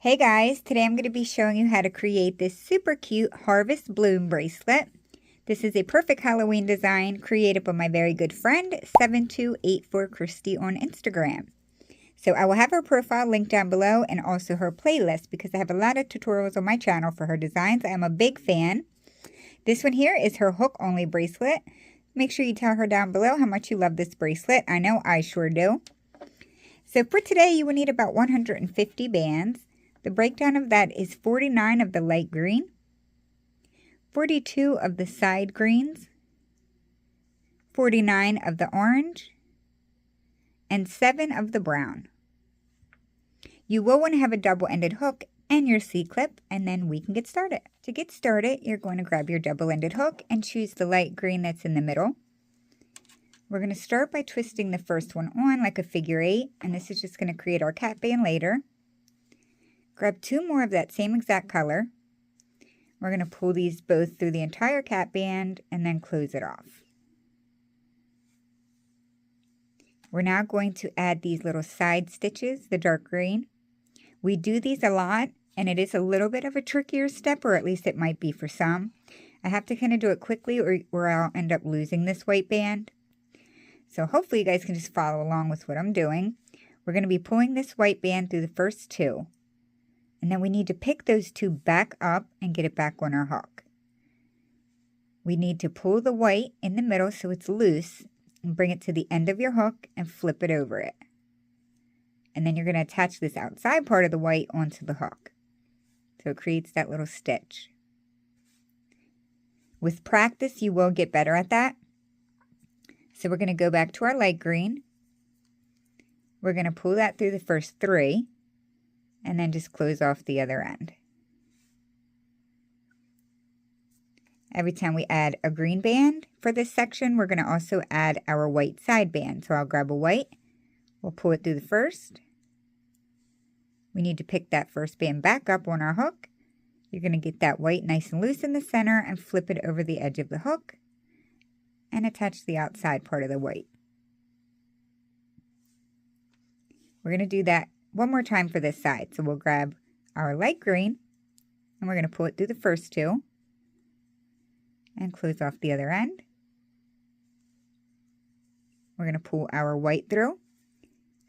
Hey guys, today I'm going to be showing you how to create this super cute Harvest Bloom bracelet. This is a perfect Halloween design created by my very good friend 7284 Christy on Instagram. So I will have her profile linked down below and also her playlist because I have a lot of tutorials on my channel for her designs. I am a big fan. This one here is her hook only bracelet. Make sure you tell her down below how much you love this bracelet. I know I sure do. So for today you will need about 150 bands. The breakdown of that is 49 of the light green, 42 of the side greens, 49 of the orange, and 7 of the brown. You will want to have a double-ended hook and your C-clip, and then we can get started. To get started, you're going to grab your double-ended hook and choose the light green that's in the middle. We're going to start by twisting the first one on like a figure 8, and this is just going to create our cat band later. Grab 2 more of that same exact color. We're going to pull these both through the entire cat band and then close it off. We're now going to add these little side stitches, the dark green. We do these a lot, and it is a little bit of a trickier step, or at least it might be for some. I have to kind of do it quickly or I'll end up losing this white band. So hopefully you guys can just follow along with what I'm doing. We're going to be pulling this white band through the first 2. And then we need to pick those 2 back up and get it back on our hook. We need to pull the white in the middle so it's loose and bring it to the end of your hook and flip it over it. And then you're going to attach this outside part of the white onto the hook. So it creates that little stitch. With practice, you will get better at that. So we're going to go back to our light green. We're going to pull that through the first 3. And then just close off the other end. Every time we add a green band for this section, we're going to also add our white side band. So I'll grab a white, we'll pull it through the first. We need to pick that first band back up on our hook. You're going to get that white nice and loose in the center and flip it over the edge of the hook and attach the outside part of the white. We're going to do that one more time for this side. So we'll grab our light green and we're going to pull it through the first 2 and close off the other end. We're going to pull our white through.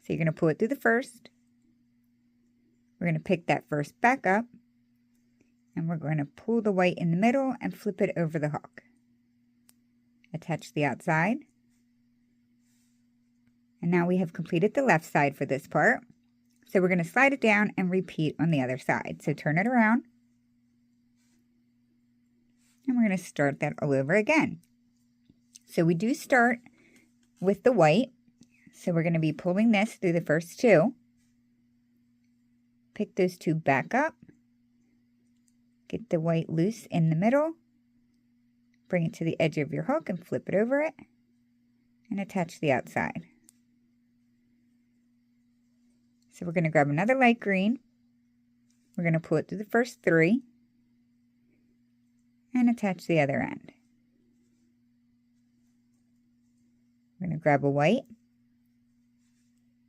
So you're going to pull it through the first. We're going to pick that first back up and we're going to pull the white in the middle and flip it over the hook. Attach the outside. And now we have completed the left side for this part. So we're going to slide it down and repeat on the other side. So turn it around. And we're going to start that all over again. So we do start with the white. So we're going to be pulling this through the first 2. Pick those 2 back up. Get the white loose in the middle. Bring it to the edge of your hook and flip it over it. And attach the outside. So we're going to grab another light green. We're going to pull it through the first 3 and attach the other end. We're going to grab a white,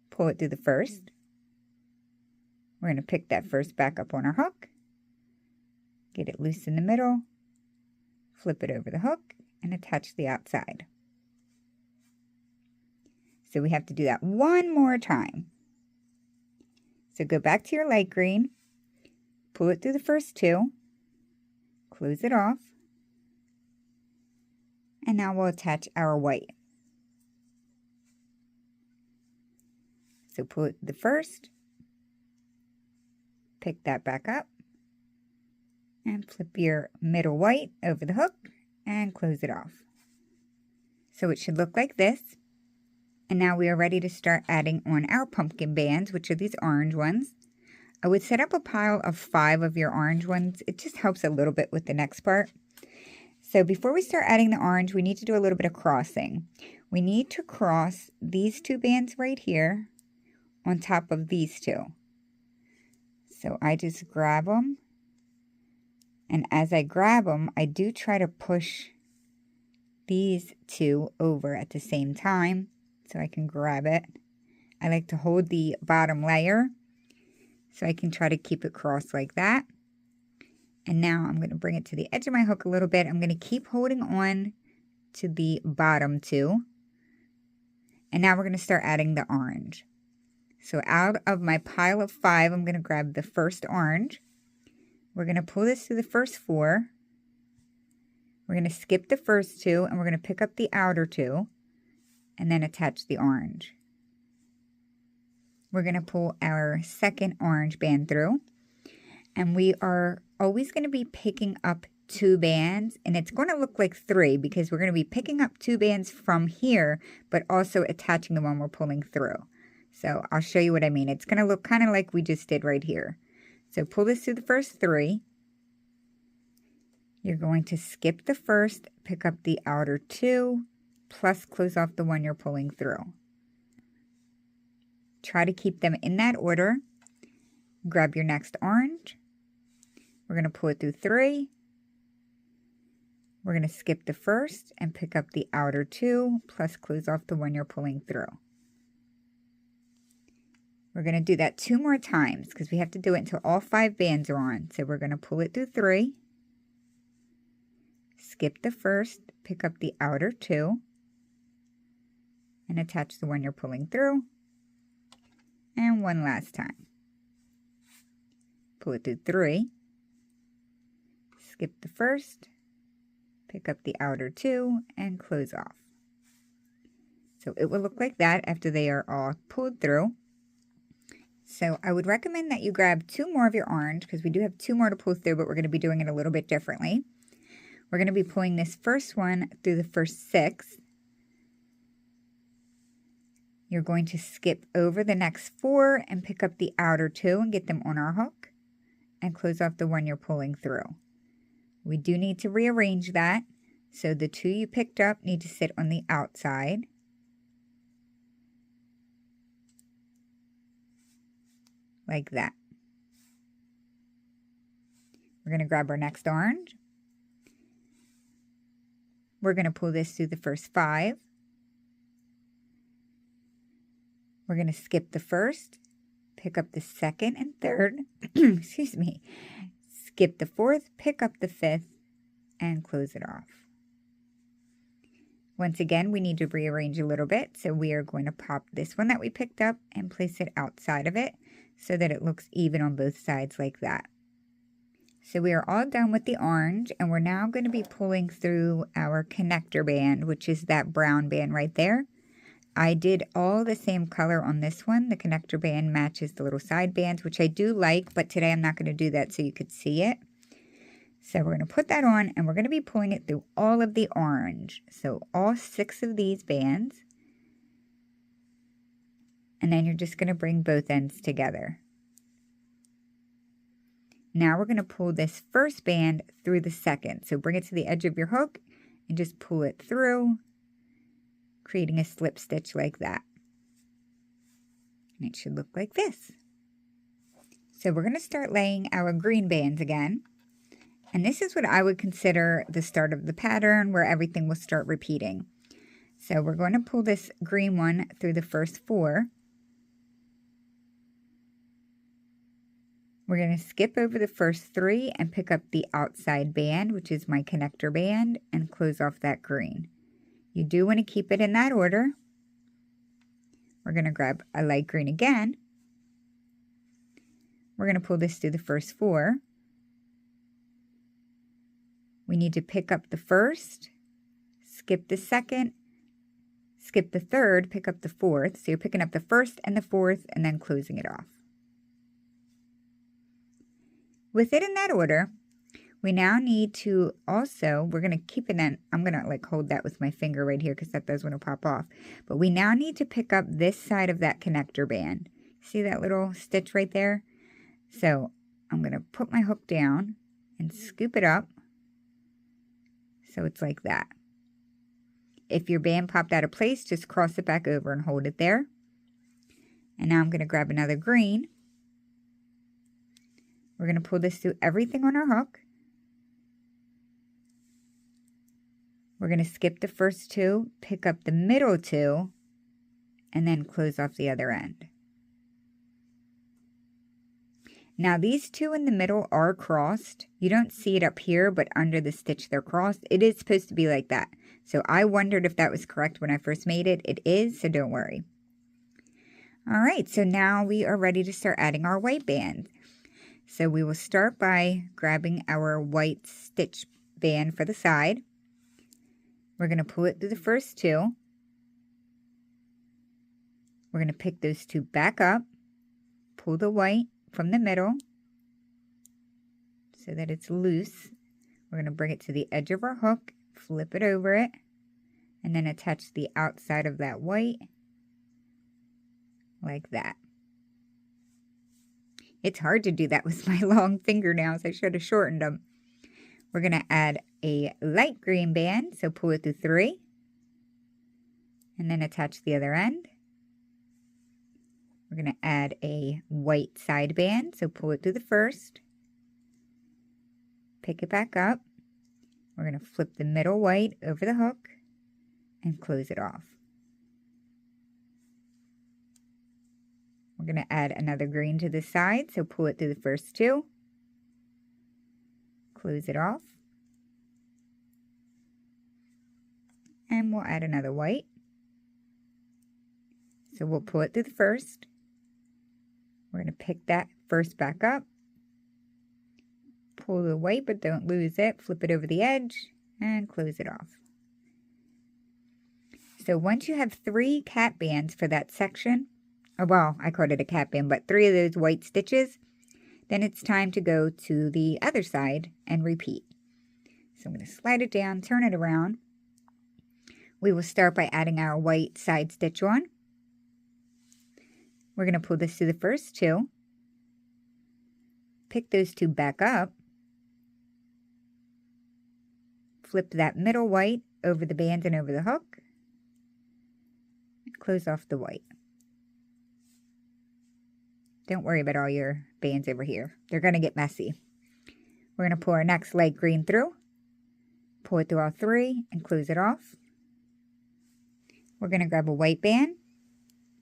pull it through the first. We're going to pick that first back up on our hook, get it loose in the middle, flip it over the hook, and attach the outside. So we have to do that one more time. So go back to your light green, pull it through the first 2, close it off, and now we'll attach our white. So pull it the first, pick that back up, and flip your middle white over the hook and close it off. So it should look like this. And now we are ready to start adding on our pumpkin bands, which are these orange ones. I would set up a pile of 5 of your orange ones. It just helps a little bit with the next part. So before we start adding the orange, we need to do a little bit of crossing. We need to cross these 2 bands right here on top of these 2. So I just grab them. And as I grab them, I do try to push these 2 over at the same time. So I can grab it. I like to hold the bottom layer So I can try to keep it crossed like that. And now I'm going to bring it to the edge of my hook a little bit. I'm going to keep holding on to the bottom two. And now we're going to start adding the orange. So out of my pile of 5, I'm going to grab the first orange. We're going to pull this through the first 4. We're going to skip the first 2 and we're going to pick up the outer 2 and then attach the orange. We're going to pull our second orange band through, and we are always going to be picking up 2 bands, and it's going to look like 3 because we're going to be picking up 2 bands from here but also attaching the one we're pulling through. So I'll show you what I mean. It's going to look kind of like we just did right here. So pull this through the first 3. You're going to skip the first, pick up the outer 2, plus close off the one you're pulling through. Try to keep them in that order. Grab your next orange. We're going to pull it through 3. We're going to skip the first and pick up the outer 2, plus close off the one you're pulling through. We're going to do that 2 more times because we have to do it until all 5 bands are on. So we're going to pull it through 3. Skip the first, pick up the outer 2, and attach the one you're pulling through. And one last time. Pull it through 3. Skip the first, pick up the outer 2, and close off. So it will look like that after they are all pulled through. So I would recommend that you grab 2 more of your orange because we do have 2 more to pull through, but we're going to be doing it a little bit differently. We're going to be pulling this first one through the first 6. You're going to skip over the next 4 and pick up the outer 2 and get them on our hook and close off the one you're pulling through. We do need to rearrange that. So the 2 you picked up need to sit on the outside. Like that. We're going to grab our next orange. We're going to pull this through the first 5. We're going to skip the first, pick up the second and third, excuse me, skip the 4th, pick up the 5th, and close it off. Once again, we need to rearrange a little bit, so we are going to pop this one that we picked up and place it outside of it so that it looks even on both sides like that. So we are all done with the orange, and we're now going to be pulling through our connector band, which is that brown band right there. I did all the same color on this one. The connector band matches the little side bands, which I do like, but today I'm not going to do that so you could see it. So we're going to put that on, and we're going to be pulling it through all of the orange. So all 6 of these bands. And then you're just going to bring both ends together. Now we're going to pull this first band through the second. So bring it to the edge of your hook and just pull it through, creating a slip stitch like that. And it should look like this. So we're going to start laying our green bands again. And this is what I would consider the start of the pattern where everything will start repeating. So we're going to pull this green one through the first 4. We're going to skip over the first 3 and pick up the outside band, which is my connector band, and close off that green. You do want to keep it in that order. We're going to grab a light green again. We're going to pull this through the first 4. We need to pick up the first, skip the second, skip the third, pick up the 4th. So you're picking up the first and the 4th and then closing it off. With it in that order, we now need to also, we're going to keep it in, I'm going to like hold that with my finger right here because that does want to pop off. But we now need to pick up this side of that connector band. See that little stitch right there? So I'm going to put my hook down and scoop it up so it's like that. If your band popped out of place, just cross it back over and hold it there. And now I'm going to grab another green. We're going to pull this through everything on our hook. We're going to skip the first 2, pick up the middle 2, and then close off the other end. Now these two in the middle are crossed. You don't see it up here, but under the stitch they're crossed. It is supposed to be like that. So I wondered if that was correct when I first made it. It is, so don't worry. All right, so now we are ready to start adding our white band. So we will start by grabbing our white stitch band for the side. We're going to pull it through the first two. We're going to pick those two back up, pull the white from the middle so that it's loose. We're going to bring it to the edge of our hook, flip it over it, and then attach the outside of that white like that. It's hard to do that with my long fingernails. I should have shortened them. We're going to add a light green band, so pull it through 3, and then attach the other end. We're going to add a white side band, so pull it through the first, pick it back up. We're going to flip the middle white over the hook and close it off. We're going to add another green to the side, so pull it through the first two, close it off, and we'll add another white. So we'll pull it through the first. We're going to pick that first back up, pull the white but don't lose it, flip it over the edge, and close it off. So once you have 3 cat bands for that section, or well, I called it a cat band, but 3 of those white stitches, then it's time to go to the other side and repeat. So I'm going to slide it down, turn it around. We will start by adding our white side stitch on. We're going to pull this through the first 2, pick those 2 back up, flip that middle white over the band and over the hook, and close off the white. Don't worry about all your bands over here. They're going to get messy. We're going to pull our next light green through, pull it through all 3, and close it off. We're going to grab a white band.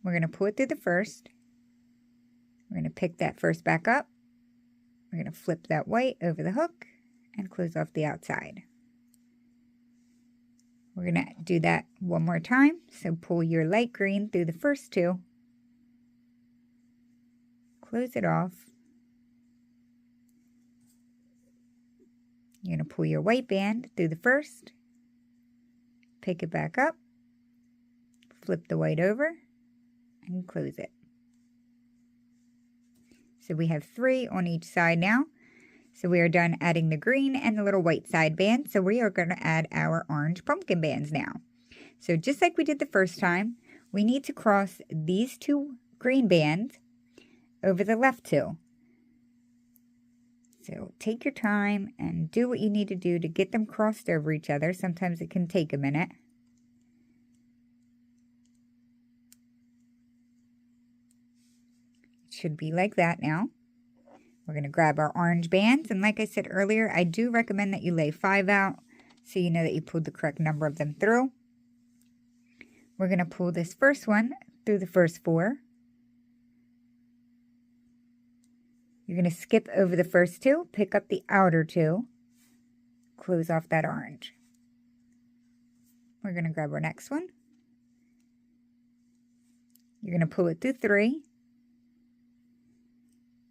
We're going to pull it through the first. We're going to pick that first back up. We're going to flip that white over the hook and close off the outside. We're going to do that one more time. So pull your light green through the first 2. Close it off. You're going to pull your white band through the first, pick it back up, flip the white over, and close it. So we have 3 on each side now. So we are done adding the green and the little white side band. So we are going to add our orange pumpkin bands now. So just like we did the first time, we need to cross these 2 green bands over the left 2. So take your time and do what you need to do to get them crossed over each other. Sometimes it can take a minute. It should be like that now. We're going to grab our orange bands, and like I said earlier, I do recommend that you lay 5 out so you know that you pulled the correct number of them through. We're going to pull this first one through the first 4. You're going to skip over the first 2, pick up the outer 2, close off that orange. We're going to grab our next one. You're going to pull it through 3.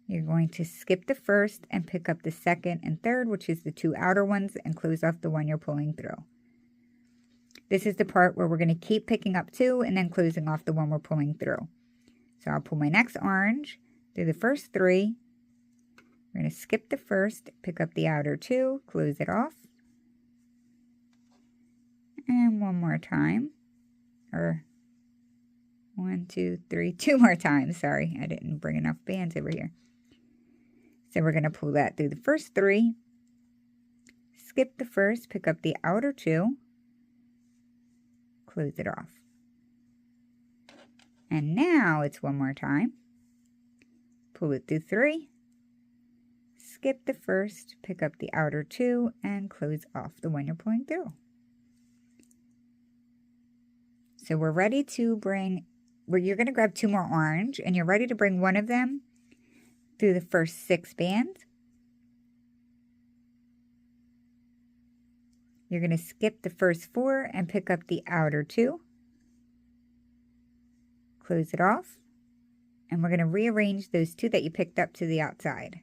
You're going to skip the first and pick up the second and third, which is the 2 outer ones, and close off the one you're pulling through. This is the part where we're going to keep picking up 2 and then closing off the one we're pulling through. So I'll pull my next orange through the first 3. We're going to skip the first, pick up the outer 2, close it off. And one more time. Or 1, 2, 3, 2 more times. Sorry, I didn't bring enough bands over here. So we're going to pull that through the first 3. Skip the first, pick up the outer 2. Close it off. And now it's one more time. Pull it through 3. Skip the first, pick up the outer 2, and close off the one you're pulling through. So we're ready to bring, you're going to grab 2 more orange, and you're ready to bring one of them through the first 6 bands. You're going to skip the first 4 and pick up the outer 2. Close it off. And we're going to rearrange those 2 that you picked up to the outside.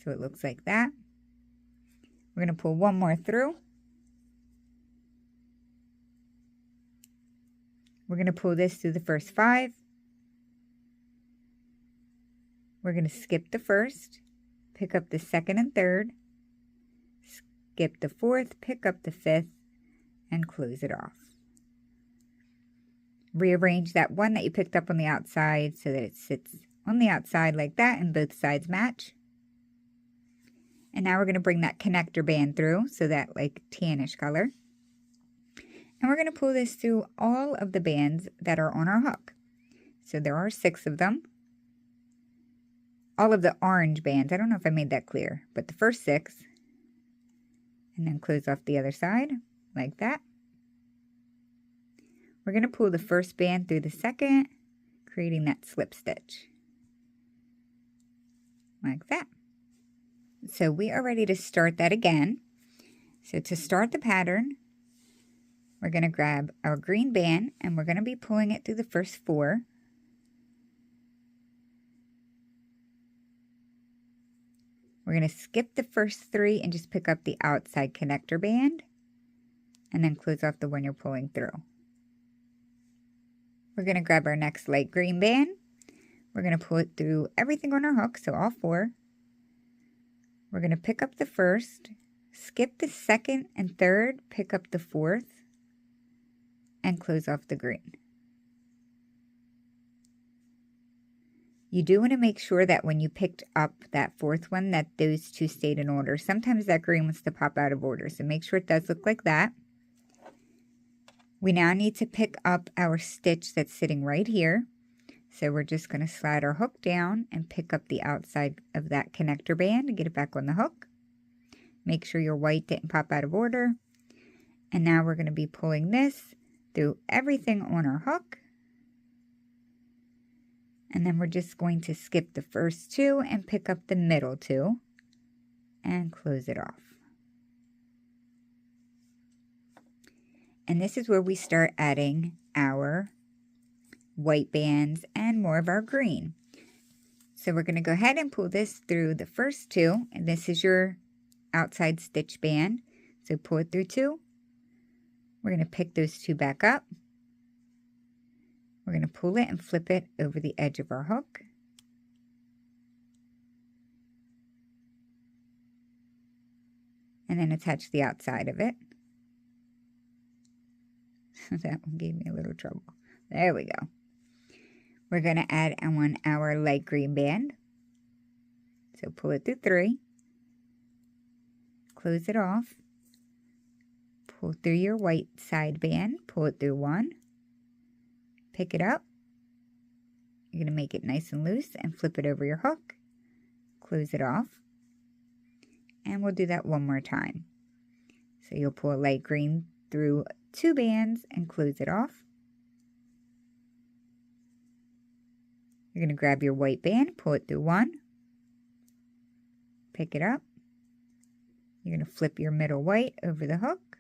So it looks like that. We're going to pull 1 more through. We're going to pull this through the first 5. We're going to skip the first, pick up the second and third, skip the fourth, pick up the fifth, and close it off. Rearrange that one that you picked up on the outside so that it sits on the outside like that and both sides match. And now we're going to bring that connector band through, so that like tannish color. And we're going to pull this through all of the bands that are on our hook. So there are 6 of them. All of the orange bands, I don't know if I made that clear, but the first 6. And then close off the other side like that. We're going to pull the first band through the second, creating that slip stitch. Like that. So we are ready to start that again. So to start the pattern, we're going to grab our green band and we're going to be pulling it through the first 4. We're going to skip the first 3 and just pick up the outside connector band and then close off the one you're pulling through. We're going to grab our next light green band. We're going to pull it through everything on our hook, so all 4. We're going to pick up the first, skip the second and third, pick up the fourth, and close off the green. You do want to make sure that when you picked up that fourth one that those 2 stayed in order. Sometimes that green wants to pop out of order, so make sure it does look like that. We now need to pick up our stitch that's sitting right here. So we're just going to slide our hook down and pick up the outside of that connector band and get it back on the hook. Make sure your white didn't pop out of order. And now we're going to be pulling this through everything on our hook. And then we're just going to skip the first 2 and pick up the middle 2 and close it off. And this is where we start adding our white bands and more of our green. So we're going to go ahead and pull this through the first 2, and this is your outside stitch band. So pull it through 2. We're going to pick those 2 back up. We're going to pull it and flip it over the edge of our hook. And then attach the outside of it. That one gave me a little trouble. There we go. We're going to add on our light green band. So pull it through 3. Close it off. Pull through your white side band. Pull it through 1. Pick it up. You're going to make it nice and loose and flip it over your hook. Close it off. And we'll do that one more time. So you'll pull a light green through 2 bands and close it off. You're going to grab your white band, pull it through 1. Pick it up. You're going to flip your middle white over the hook.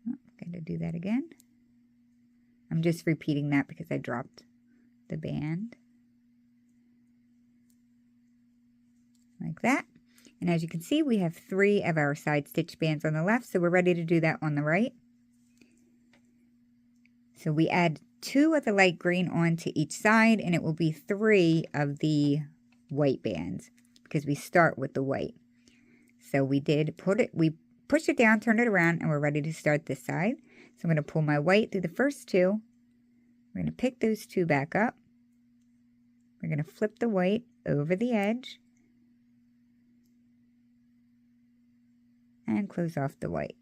Oh, I'm going to do that again. I'm just repeating that because I dropped the band. Like that. And as you can see, we have 3 of our side stitch bands on the left, so we're ready to do that on the right. So we add 2 of the light green onto each side, and it will be 3 of the white bands because we start with the white. So we pushed it down, turned it around, and we're ready to start this side. So I'm going to pull my white through the first 2. We're going to pick those 2 back up. We're going to flip the white over the edge and close off the white.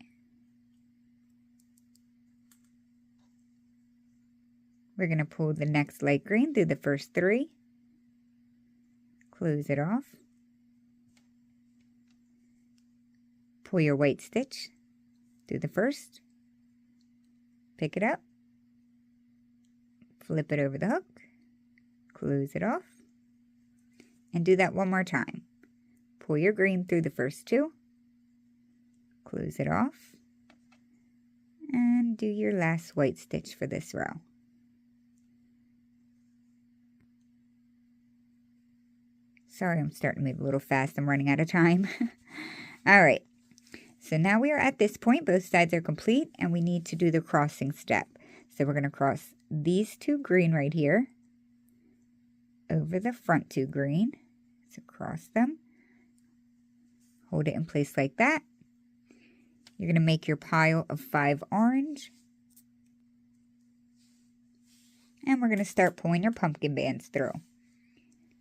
We're going to pull the next light green through the first 3. Close it off. Pull your white stitch through the first. Pick it up. Flip it over the hook. close it off, and do that one more time. Pull your green through the first two, close it off, and do your last white stitch for this row. Sorry, I'm starting to move a little fast. I'm running out of time. All right. So now we are at this point. Both sides are complete, and we need to do the crossing step. So we're going to cross these two green right here over the front two green. So cross them. Hold it in place like that. You're going to make your pile of 5 orange. And we're going to start pulling your pumpkin bands through.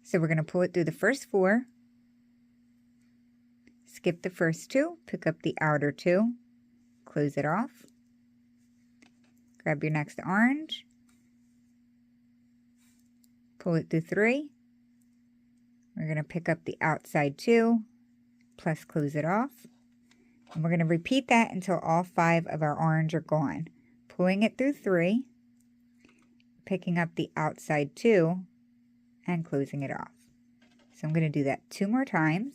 So we're going to pull it through the first 4. Skip the first 2, pick up the outer 2, close it off. Grab your next orange. Pull it through 3. We're going to pick up the outside 2, plus close it off. And we're going to repeat that until all 5 of our orange are gone. Pulling it through 3, picking up the outside 2, and closing it off. So I'm going to do that 2 more times.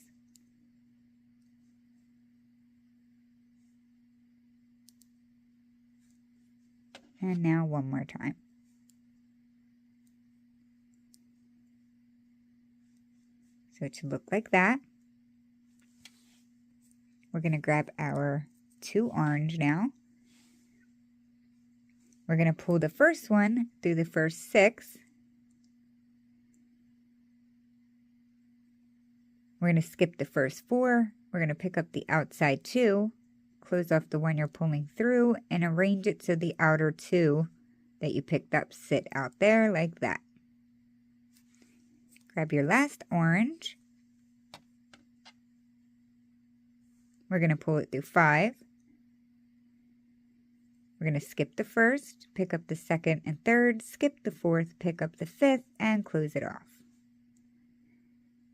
And now 1 more time. So it should look like that. We're going to grab our 2 orange now. We're going to pull the first one through the first 6. We're going to skip the first 4. We're going to pick up the outside 2, close off the one you're pulling through, and arrange it so the outer 2 that you picked up sit out there like that. Grab your last orange. We're going to pull it through 5. We're going to skip the first, pick up the second and third, skip the fourth, pick up the 5th, and close it off.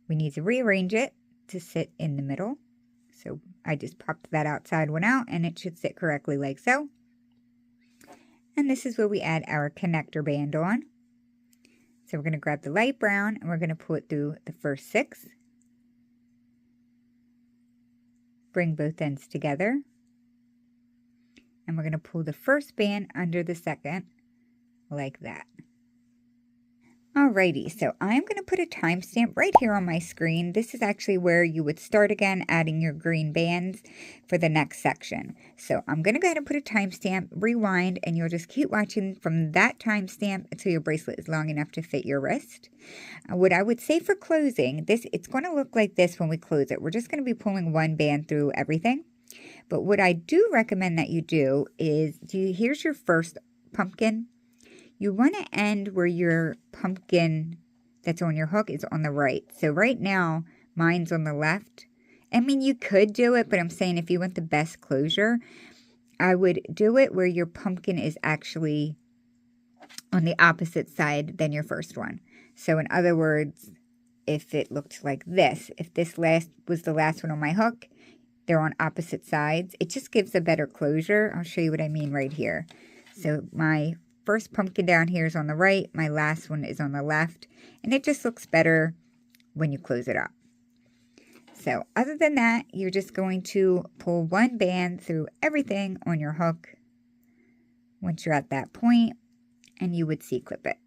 We need to rearrange it to sit in the middle. So I just popped that outside one out, and it should sit correctly like so. And this is where we add our connector band on. So we're going to grab the light brown, and we're going to pull it through the first 6. Bring both ends together. And we're going to pull the first band under the second, like that. Alrighty, so I'm going to put a timestamp right here on my screen. This is actually where you would start again adding your green bands for the next section. So I'm going to go ahead and put a timestamp, rewind, and you'll just keep watching from that timestamp until your bracelet is long enough to fit your wrist. What I would say for closing, it's going to look like this when we close it. We're just going to be pulling 1 band through everything. But what I do recommend that you do is, here's your first pumpkin. You want to end where your pumpkin that's on your hook is on the right. So right now, mine's on the left. I mean, you could do it, but I'm saying if you want the best closure, I would do it where your pumpkin is actually on the opposite side than your first one. So in other words, if it looked like this, if this was the last one on my hook, they're on opposite sides. It just gives a better closure. I'll show you what I mean right here. So my first pumpkin down here is on the right. My last one is on the left. And it just looks better when you close it up. So other than that, you're just going to pull 1 band through everything on your hook once you're at that point, and you would C-clip it.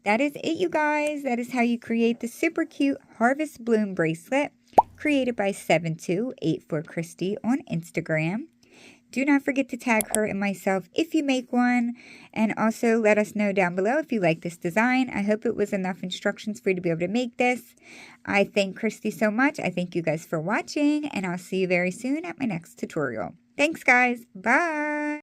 That is it, you guys. That is how you create the super cute Harvest Bloom bracelet created by 7284Christy on Instagram. Do not forget to tag her and myself if you make one, and also let us know down below if you like this design. I hope it was enough instructions for you to be able to make this. I thank Christy so much. I thank you guys for watching, and I'll see you very soon at my next tutorial. Thanks, guys. Bye.